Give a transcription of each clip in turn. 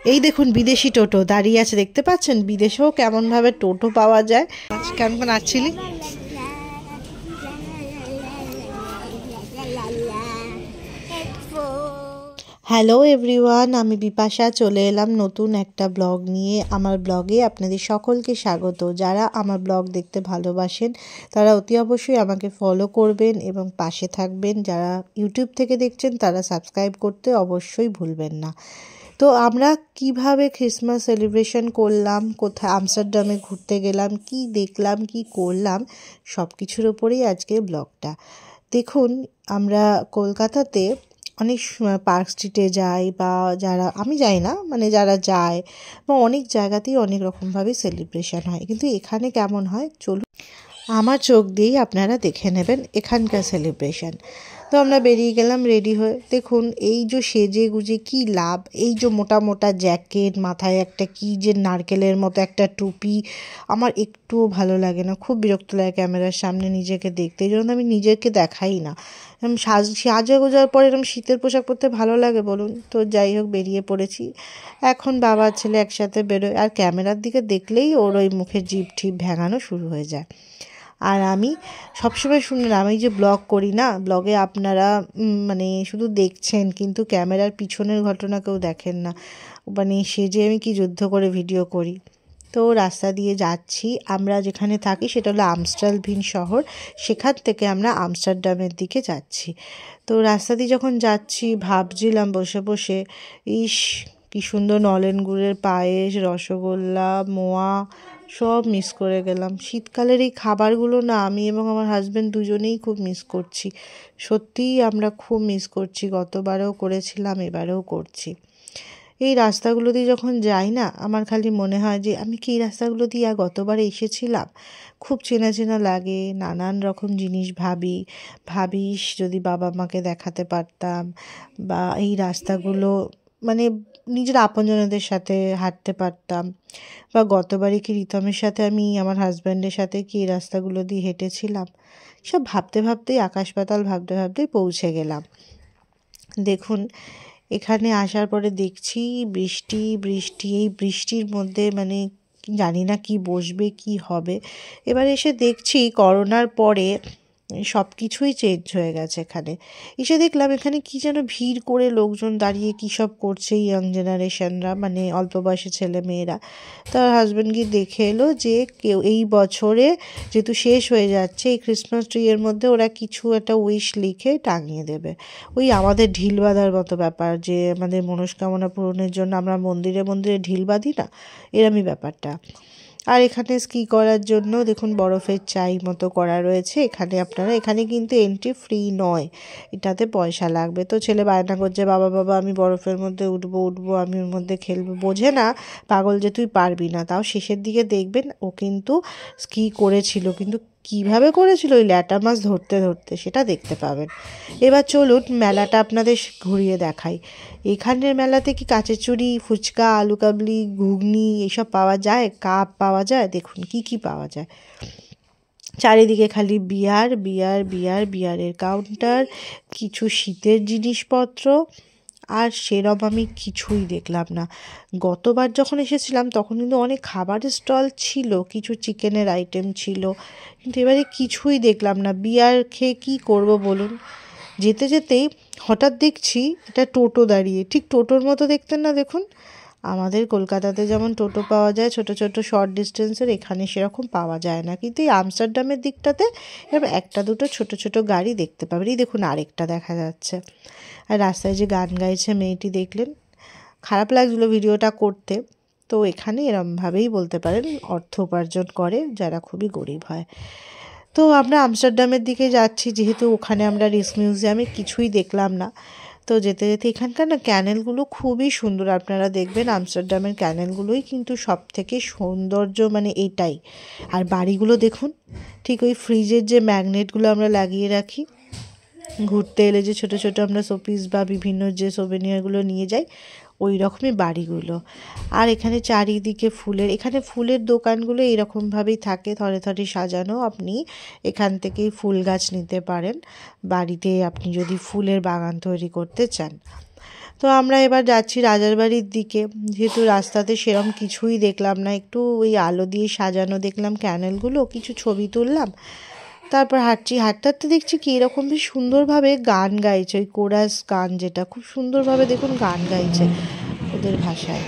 এই দেখুন বিদেশি টোটো দাঁড়িয়ে আছে, দেখতে পাচ্ছেন? বিদেশেও কেমনভাবে টোটো পাওয়া যায়। কেমন নাচছিলি? হ্যালো এভরিওয়ান, আমি বিপাশা চলে এলাম নতুন একটা ব্লগ নিয়ে। আমার ব্লগে আপনাদের সকলকে স্বাগত। যারা আমার ব্লগ দেখতে ভালোবাসেন তারা অতি অবশ্যই আমাকে ফলো করবেন এবং পাশে থাকবেন। যারা ইউটিউব থেকে দেখছেন তারা সাবস্ক্রাইব করতে অবশ্যই ভুলবেন না। তো আমরা কিভাবে ক্রিসমাস সেলিব্রেশন করলাম, কোথায় আমস্টারডামে ঘুরতে গেলাম, কি দেখলাম, কি করলাম, সব কিছুর ওপরেই আজকে ব্লগটা। দেখুন, আমরা কলকাতাতে অনেক পার্ক স্ট্রিটে যাই, বা যারা, আমি যাই না, মানে যারা যায়, বা অনেক জায়গাতেই অনেক রকমভাবে সেলিব্রেশন হয়। কিন্তু এখানে কেমন হয় চলুন আমার চোখ দিয়েই আপনারা দেখে নেবেন এখানকার সেলিব্রেশন। তো আমরা বেরিয়ে গেলাম রেডি হয়ে। দেখুন এই যে সেজে গুজে কি লাভ, এই যে মোটা মোটা জ্যাকেট, মাথায় একটা কি যে নারকেলের মতো একটা টুপি, আমার একটুও ভালো লাগে না, খুব বিরক্ত লাগে ক্যামেরার সামনে নিজেকে দেখতে, এই জন্য আমি নিজেকে দেখাই না। সাজা গোজার পরে এরকম শীতের পোশাক পরতে ভালো লাগে বলুন? তো যাই হোক, বেরিয়ে পড়েছি। এখন বাবা ছেলে একসাথে বেরোয়, আর ক্যামেরার দিকে দেখলেই ওর ওই মুখের জিভ ঠিপ ভেঙানো শুরু হয়ে যায়। আর আমি সবসময় শুনলাম, আমি যে ব্লগ করি না, ব্লগে আপনারা মানে শুধু দেখছেন কিন্তু ক্যামেরার পিছনের ঘটনা কেউ দেখেন না। মানে সেজে আমি কি যুদ্ধ করে ভিডিও করি। তো রাস্তা দিয়ে যাচ্ছি, আমরা যেখানে থাকি সেটা হলো আমস্টারভিন শহর, সেখান থেকে আমরা আমস্টারডামের দিকে যাচ্ছি। তো রাস্তা দিয়ে যখন যাচ্ছি ভাবছিলাম বসে বসে, ইস কি সুন্দর নলেন গুড়ের পায়েস, রসগোল্লা, মোয়া সব মিস করে গেলাম। শীতকালের এই খাবারগুলো না আমি এবং আমার হাজব্যান্ড দুজনেই খুব মিস করছি। সত্যিই আমরা খুব মিস করছি, গতবারেও করেছিলাম, এবারেও করছি। এই রাস্তাগুলো দিয়ে যখন যাই না, আমার খালি মনে হয় যে আমি কি এই রাস্তাগুলো দিয়ে গতবারে এসেছিলাম। খুব চেনা চেনা লাগে, নানান রকম জিনিস ভাবিস যদি বাবা মাকে দেখাতে পারতাম, বা এই রাস্তাগুলো মানে নিজের আপনজনদের সাথে হাঁটতে পারতাম, বা গতবারে কি রিতমের সাথে আমি আমার হাজব্যান্ডের সাথে কি এই রাস্তাগুলো দিয়ে হেঁটেছিলাম। সব ভাবতে ভাবতেই আকাশ পাতাল ভাবতে ভাবতেই পৌঁছে গেলাম। দেখুন এখানে আসার পরে দেখছি বৃষ্টি বৃষ্টি, এই বৃষ্টির মধ্যে মানে জানি না কি বসবে কি হবে। এবার এসে দেখছি করোনার পরে সব কিছুই চেঞ্জ হয়ে গেছে। এখানে এসে দেখলাম এখানে কি যেন ভিড় করে লোকজন দাঁড়িয়ে কী সব করছে, ইয়াং জেনারেশনরা, মানে অল্প বয়সী ছেলে মেয়েরা। তার হাজব্যান্ড গিয়ে দেখে এলো যে কেউ এই বছরে যেহেতু শেষ হয়ে যাচ্ছে, এই ক্রিসমাস ট্রিয়ের মধ্যে ওরা কিছু একটা উইশ লিখে টাঙিয়ে দেবে। ওই আমাদের ঢিল বাঁধার মতো ব্যাপার, যে আমাদের মনস্কামনা পূরণের জন্য আমরা মন্দিরে মন্দিরে ঢিল বাঁধি না, এরমই ব্যাপারটা। আর এখানে স্কি করার জন্য দেখুন বরফের চাই মতো করা রয়েছে। এখানে আপনারা, এখানে কিন্তু এন্ট্রি ফ্রি নয়, এটাতে পয়সা লাগবে। তো ছেলে বায়না করছে, বাবা বাবা আমি বরফের মধ্যে উঠবো, আমি ওর মধ্যে খেলবো। বোঝে না পাগল যে তুই পারবি না। তাও শেষের দিকে দেখবেন ও কিন্তু স্কি করেছিল, কিন্তু কিভাবে করেছিল ওই ল্যাটা মাছ ধরতে ধরতে, সেটা দেখতে পাবেন। এবার চলুন মেলাটা আপনাদের ঘুরিয়ে দেখাই। এখানের মেলাতে কি কাঁচের চুড়ি, ফুচকা, আলু কাবলি, ঘুগনি এইসব পাওয়া যায়, কাপ পাওয়া যায়। দেখুন কি কি পাওয়া যায়, চারিদিকে খালি বিয়ার বিয়ার বিয়ার, বিয়ারের কাউন্টার, কিছু শীতের জিনিসপত্র, আর সেরম আমি কিছুই দেখলাম না। গতবার যখন এসেছিলাম তখন কিন্তু অনেক খাবারের স্টল ছিল, কিছু চিকেনের আইটেম ছিল, কিন্তু এবারে কিছুই দেখলাম না। বিয়ার খেয়ে কী করব বলুন? যেতে যেতেই হঠাৎ দেখছি একটা টোটো দাঁড়িয়ে, ঠিক টোটোর মতো দেখতেন না? দেখুন আমাদের কলকাতাতে যেমন টোটো পাওয়া যায় ছোট ছোট শর্ট ডিস্টেন্সের, এখানে সেরকম পাওয়া যায় না। কিন্তু এই আমস্টারডামের দিকটাতে এরকম একটা দুটো ছোট ছোট গাড়ি দেখতে পাবেন। এই দেখুন আরেকটা দেখা যাচ্ছে। আর রাস্তায় যে গান গাইছে মেয়েটি দেখলেন, খারাপ লাগছিলো ভিডিওটা করতে। তো এখানে এরমভাবেই বলতে পারেন অর্থ উপার্জন করে যারা খুবই গরিব হয়। তো আমরা আমস্টারডামের দিকে যাচ্ছি, যেহেতু ওখানে আমরা রিস মিউজিয়ামে কিছুই দেখলাম না। তো যেতে যেতে এখানকার না ক্যানেলগুলো খুবই সুন্দর, আপনারা দেখবেন আমস্টারডামের ক্যানেলগুলোই কিন্তু সব থেকে সৌন্দর্য, মানে এটাই। আর বাড়িগুলো দেখুন, ঠিক ওই ফ্রিজের যে ম্যাগনেটগুলো আমরা লাগিয়ে রাখি ঘুরতে এলে, যে ছোট ছোট আমরা শোপিস বা বিভিন্ন যে সোভেনিয়ারগুলো নিয়ে যাই, ওই রকমই বাড়িগুলো। আর এখানে চারিদিকে এখানে ফুলের দোকানগুলো এরকমভাবেই থাকে, থরে থরে সাজানো। আপনি এখান থেকেই ফুল গাছ নিতে পারেন বাড়িতে, আপনি যদি ফুলের বাগান তৈরি করতে চান। তো আমরা এবার যাচ্ছি রাজার বাড়ির দিকে, যেহেতু রাস্তাতে সেরম কিছুই দেখলাম না, একটু ওই আলো দিয়ে সাজানো দেখলাম ক্যানেলগুলো, কিছু ছবি তুললাম, তারপর হাঁটতে হাঁটতে দেখছি কি এরকম বেশ সুন্দরভাবে গান গাইছে, ওই কোরাস গান, যেটা খুব সুন্দরভাবে দেখুন গান গাইছে ওদের ভাষায়।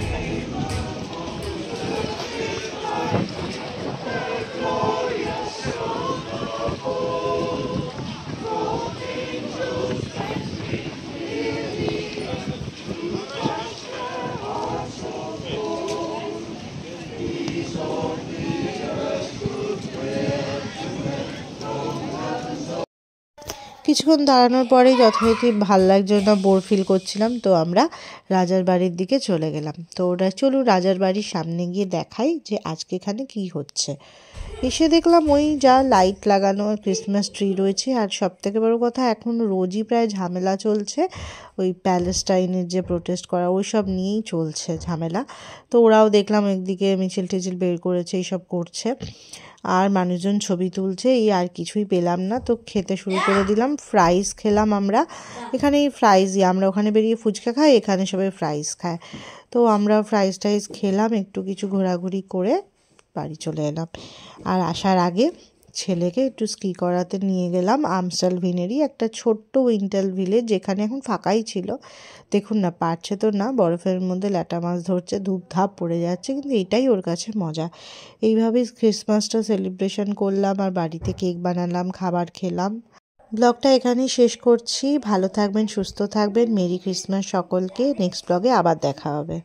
কিছুক্ষণ দাঁড়ানোর পরেই যথারীতি ভাল লাগছিল না, বোর ফিল করছিলাম, তো আমরা রাজার বাড়ির দিকে চলে গেলাম। তো ওরা চলুন রাজার বাড়ির সামনে গিয়ে দেখাই যে আজকে এখানে কি হচ্ছে। এসে দেখলাম ওই যা লাইট লাগানো, ক্রিসমাস ট্রি রয়েছে, আর সব থেকে বড় কথা এখন রোজই প্রায় ঝামেলা চলছে, ওই প্যালেস্টাইনের যে প্রোটেস্ট করা ওই সব নিয়েই চলছে ঝামেলা। তো ওরাও দেখলাম একদিকে মিছিল টিছিল বের করেছে, এইসব করছে, আর মানুষজন ছবি তুলছে, এই আর কিছুই পেলাম না। তো খেতে শুরু করে দিলাম, ফ্রাইস খেলাম আমরা, এখানে এই ফ্রাইজই, আমরা ওখানে বেরিয়ে ফুচকা খাই, এখানে সবাই ফ্রাইস খায়। তো আমরা ফ্রাইস টাইস খেলাম, একটু কিছু ঘোরাঘুরি করে বাড়ি চলে এলাম। আর আসার আগে ছেলেকে একটু স্কি করাতে নিয়ে গেলাম আমস্টালভিনেরই একটা ছোট্ট উইন্টার ভিলেজ, যেখানে এখন ফাঁকাই ছিল। দেখুন না, পারছে তো না, বরফের মধ্যে ল্যাটা মাছ ধরছে, ধূপধাপ পড়ে যাচ্ছে, কিন্তু এটাই ওর কাছে মজা। এইভাবেই ক্রিসমাসটা সেলিব্রেশন করলাম, আর বাড়িতে কেক বানালাম, খাবার খেলাম। ব্লগটা এখানেই শেষ করছি, ভালো থাকবেন, সুস্থ থাকবেন, মেরি ক্রিসমাস সকলকে, নেক্সট ব্লগে আবার দেখা হবে।